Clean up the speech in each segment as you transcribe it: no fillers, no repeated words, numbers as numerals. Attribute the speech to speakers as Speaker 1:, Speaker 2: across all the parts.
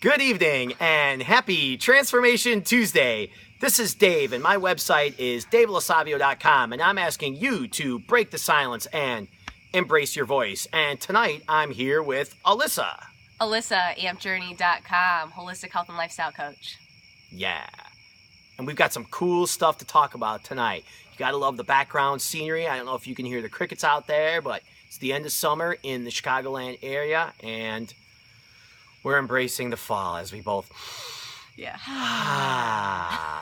Speaker 1: Good evening and happy Transformation Tuesday. This is Dave and my website is LoSavio.com, and I'm asking you to break the silence and embrace your voice. And tonight I'm here with Alyssa.
Speaker 2: Alyssa, ampjourney.com, holistic health and lifestyle coach.
Speaker 1: Yeah. And we've got some cool stuff to talk about tonight. You gotta love the background scenery. I don't know if you can hear the crickets out there, but it's the end of summer in the Chicagoland area, and we're embracing the fall as we both...
Speaker 2: Yeah.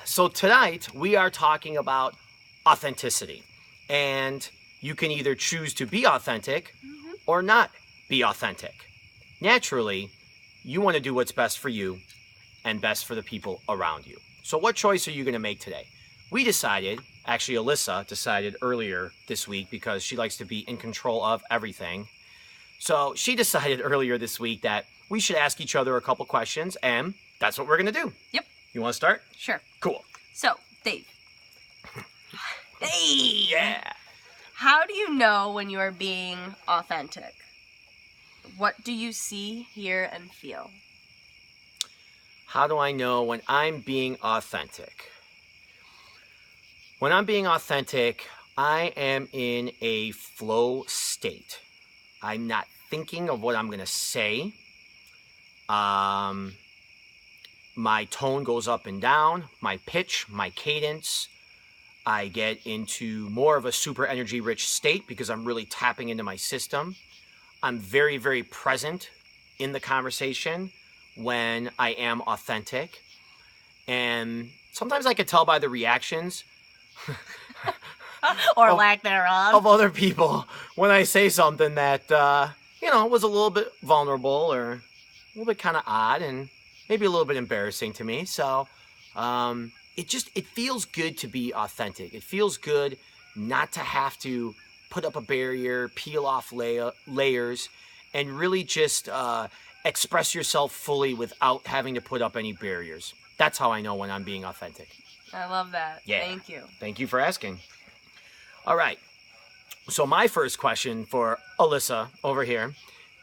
Speaker 1: So tonight we are talking about authenticity. And you can either choose to be authentic or not be authentic. Naturally, you want to do what's best for you and best for the people around you. So what choice are you going to make today? We decided, actually Alyssa decided earlier this week because she likes to be in control of everything. So she decided earlier this week that we should ask each other a couple questions, and that's what we're going to do.
Speaker 2: Yep.
Speaker 1: You want to start?
Speaker 2: Sure.
Speaker 1: Cool.
Speaker 2: So, Dave. Dave!
Speaker 1: Yeah.
Speaker 2: How do you know when you are being authentic? What do you see, hear, and feel?
Speaker 1: How do I know when I'm being authentic? When I'm being authentic, I am in a flow state. I'm not thinking of what I'm going to say. My tone goes up and down, my pitch, my cadence. I get into more of a super energy rich state because I'm really tapping into my system. I'm very, very present in the conversation when I am authentic. And sometimes I can tell by the reactions
Speaker 2: Or lack thereof.
Speaker 1: of other people when I say something that, was a little bit vulnerable or a little bit kind of odd and maybe a little bit embarrassing to me. So it feels good to be authentic. It feels good not to have to put up a barrier, peel off layers, and really just express yourself fully without having to put up any barriers. That's how I know when I'm being authentic.
Speaker 2: I love that.
Speaker 1: Yeah.
Speaker 2: Thank you.
Speaker 1: Thank you for asking. All right. So my first question for Alyssa over here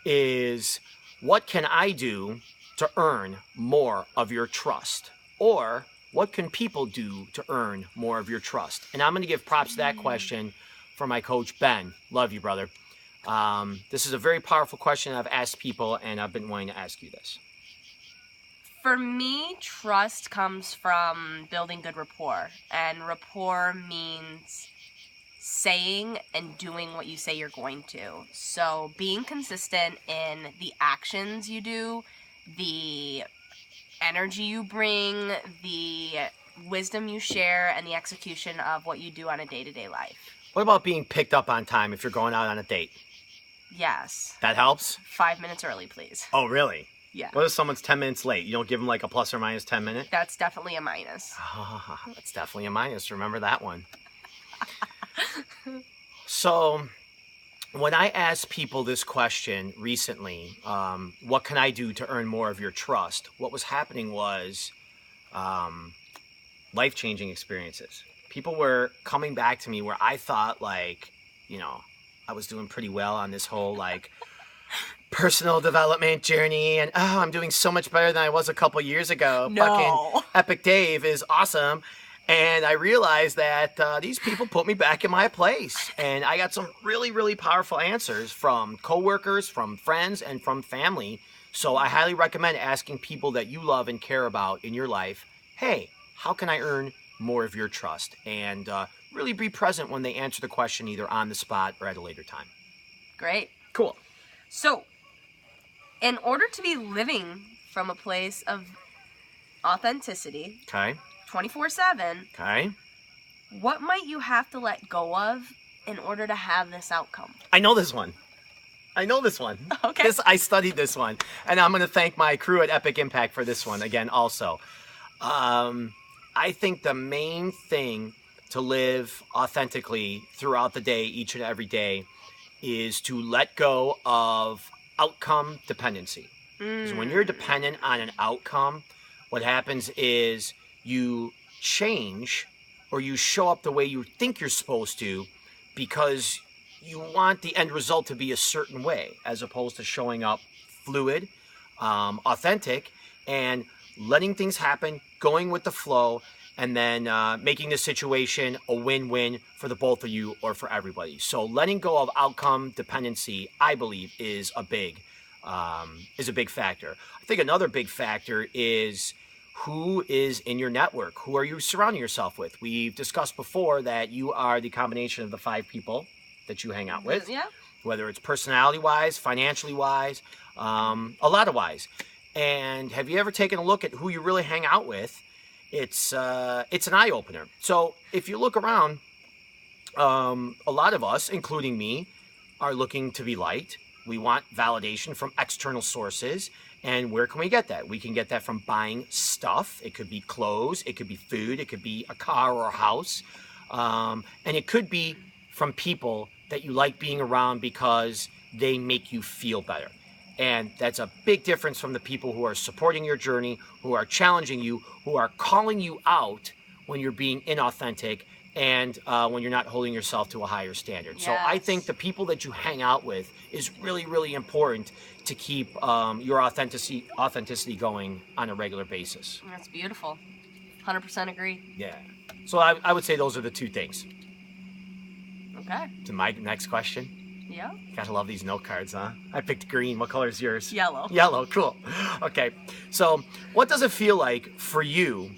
Speaker 1: is, what can I do to earn more of your trust? Or what can people do to earn more of your trust? And I'm going to give props to that question for my coach, Ben. Love you, brother. This is a very powerful question I've asked people, and I've been wanting to ask you this.
Speaker 2: For me, trust comes from building good rapport. And rapport means saying and doing what you say you're going to. So being consistent in the actions you do, the energy you bring, the wisdom you share, and the execution of what you do on a day-to-day life.
Speaker 1: What about being picked up on time if you're going out on a date?
Speaker 2: Yes.
Speaker 1: That helps?
Speaker 2: 5 minutes early, please.
Speaker 1: Oh, really?
Speaker 2: Yeah.
Speaker 1: What if someone's 10 minutes late? You don't give them like a plus or minus 10 minutes?
Speaker 2: That's definitely a minus.
Speaker 1: That's definitely a minus. Remember that one. So, when I asked people this question recently, what can I do to earn more of your trust? What was happening was life-changing experiences. People were coming back to me where I thought I was doing pretty well on this whole personal development journey, and I'm doing so much better than I was a couple years ago.
Speaker 2: No.
Speaker 1: Fucking Epic Dave is awesome. And I realized that these people put me back in my place. And I got some really, really powerful answers from coworkers, from friends, and from family. So I highly recommend asking people that you love and care about in your life, hey, how can I earn more of your trust? And really be present when they answer the question, either on the spot or at a later time.
Speaker 2: Great.
Speaker 1: Cool.
Speaker 2: So, in order to be living from a place of authenticity,
Speaker 1: Okay.
Speaker 2: 24/7,
Speaker 1: Okay.
Speaker 2: what might you have to let go of in order to have this outcome?
Speaker 1: I know this one.
Speaker 2: Okay.
Speaker 1: I studied this one. And I'm going to thank my crew at Epic Impact for this one again also. I think the main thing to live authentically throughout the day, each and every day, is to let go of outcome dependency. Because when you're dependent on an outcome, what happens is you change or you show up the way you think you're supposed to because you want the end result to be a certain way, as opposed to showing up fluid, authentic, and letting things happen, going with the flow, and then making the situation a win-win for the both of you or for everybody. So letting go of outcome dependency, I believe, is a big factor. I think another big factor is who is in your network. Who are you surrounding yourself with? We've discussed before that you are the combination of the 5 people that you hang out with.
Speaker 2: Yeah.
Speaker 1: Whether it's personality-wise, financially-wise, a lot of wise. And have you ever taken a look at who you really hang out with? It's an eye-opener. So if you look around, a lot of us, including me, are looking to be liked. We want validation from external sources. And where can we get that? We can get that from buying stuff. It could be clothes, it could be food, it could be a car or a house. And it could be from people that you like being around because they make you feel better. And that's a big difference from the people who are supporting your journey, who are challenging you, who are calling you out when you're being inauthentic and when you're not holding yourself to a higher standard.
Speaker 2: Yes.
Speaker 1: So I think the people that you hang out with is really, really important to keep your authenticity going on a regular basis.
Speaker 2: That's beautiful. 100% agree.
Speaker 1: Yeah. So I would say those are the 2 things.
Speaker 2: Okay.
Speaker 1: To my next question.
Speaker 2: Yeah.
Speaker 1: Gotta love these note cards, huh? I picked green. What color is yours?
Speaker 2: Yellow.
Speaker 1: Yellow, cool. Okay, so what does it feel like for you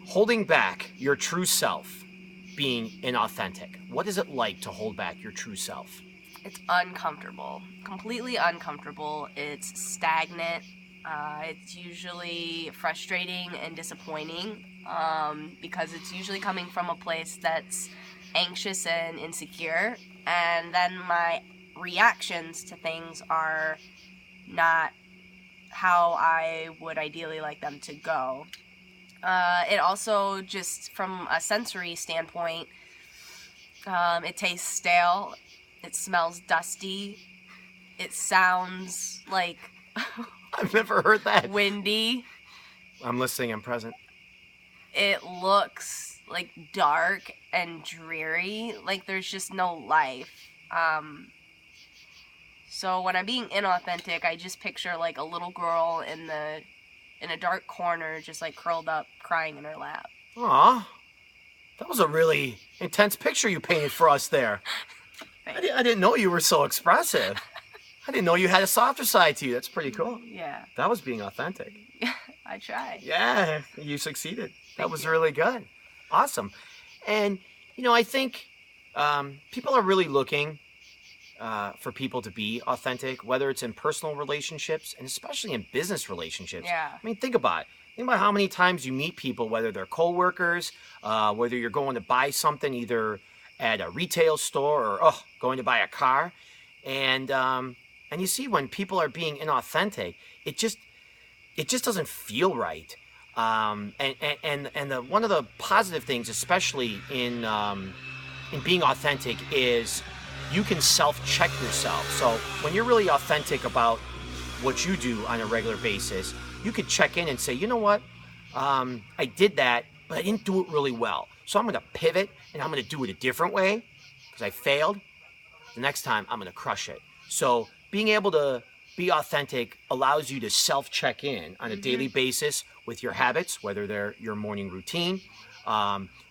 Speaker 1: holding back your true self being inauthentic? What is it like to hold back your true self?
Speaker 2: It's uncomfortable. Completely uncomfortable. It's stagnant. It's usually frustrating and disappointing because it's usually coming from a place that's anxious and insecure, and then my reactions to things are not how I would ideally like them to go. It also, just from a sensory standpoint, it tastes stale, it smells dusty, it sounds like
Speaker 1: I've never heard that.
Speaker 2: windy.
Speaker 1: I'm listening, I'm present.
Speaker 2: It looks like dark and dreary, like there's just no life. So when I'm being inauthentic, I just picture like a little girl in a dark corner, just like curled up, crying in her lap.
Speaker 1: Aw, that was a really intense picture you painted for us there. I didn't know you were so expressive. I didn't know you had a softer side to you. That's pretty cool.
Speaker 2: Yeah.
Speaker 1: That was being authentic.
Speaker 2: I tried.
Speaker 1: Yeah, you succeeded. That was really good. Awesome. And, I think people are really looking for people to be authentic, whether it's in personal relationships and especially in business relationships.
Speaker 2: Yeah.
Speaker 1: I mean, think about it. Think about how many times you meet people, whether they're coworkers, whether you're going to buy something either at a retail store or going to buy a car. And you see when people are being inauthentic, it just doesn't feel right. And one of the positive things, especially in being authentic, is you can self-check yourself. So when you're really authentic about what you do on a regular basis, you could check in and say, you know what, I did that, but I didn't do it really well. So I'm going to pivot and I'm going to do it a different way because I failed. The next time I'm going to crush it. So being able to be authentic allows you to self-check in on a daily basis with your habits, whether they're your morning routine,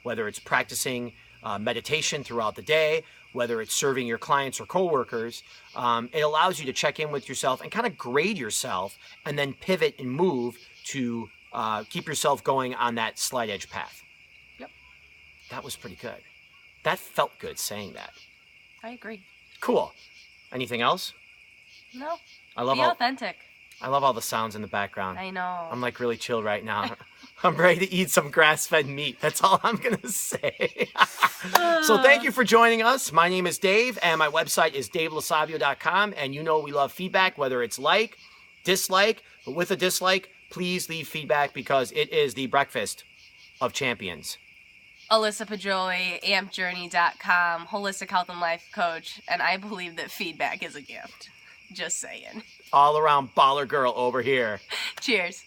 Speaker 1: whether it's practicing meditation throughout the day, whether it's serving your clients or coworkers. It allows you to check in with yourself and kind of grade yourself and then pivot and move to keep yourself going on that slight edge path.
Speaker 2: Yep.
Speaker 1: That was pretty good. That felt good saying that.
Speaker 2: I agree.
Speaker 1: Cool. Anything else?
Speaker 2: No.
Speaker 1: Be
Speaker 2: authentic.
Speaker 1: I love all the sounds in the background.
Speaker 2: I know.
Speaker 1: I'm like really chill right now. I'm ready to eat some grass-fed meat. That's all I'm going to say. So thank you for joining us. My name is Dave, and my website is LoSavio.com. And we love feedback, whether it's like, dislike, but with a dislike, please leave feedback because it is the breakfast of champions.
Speaker 2: Alyssa Pajoli, ampjourney.com, holistic health and life coach, and I believe that feedback is a gift. Just saying.
Speaker 1: All around baller girl over here.
Speaker 2: Cheers.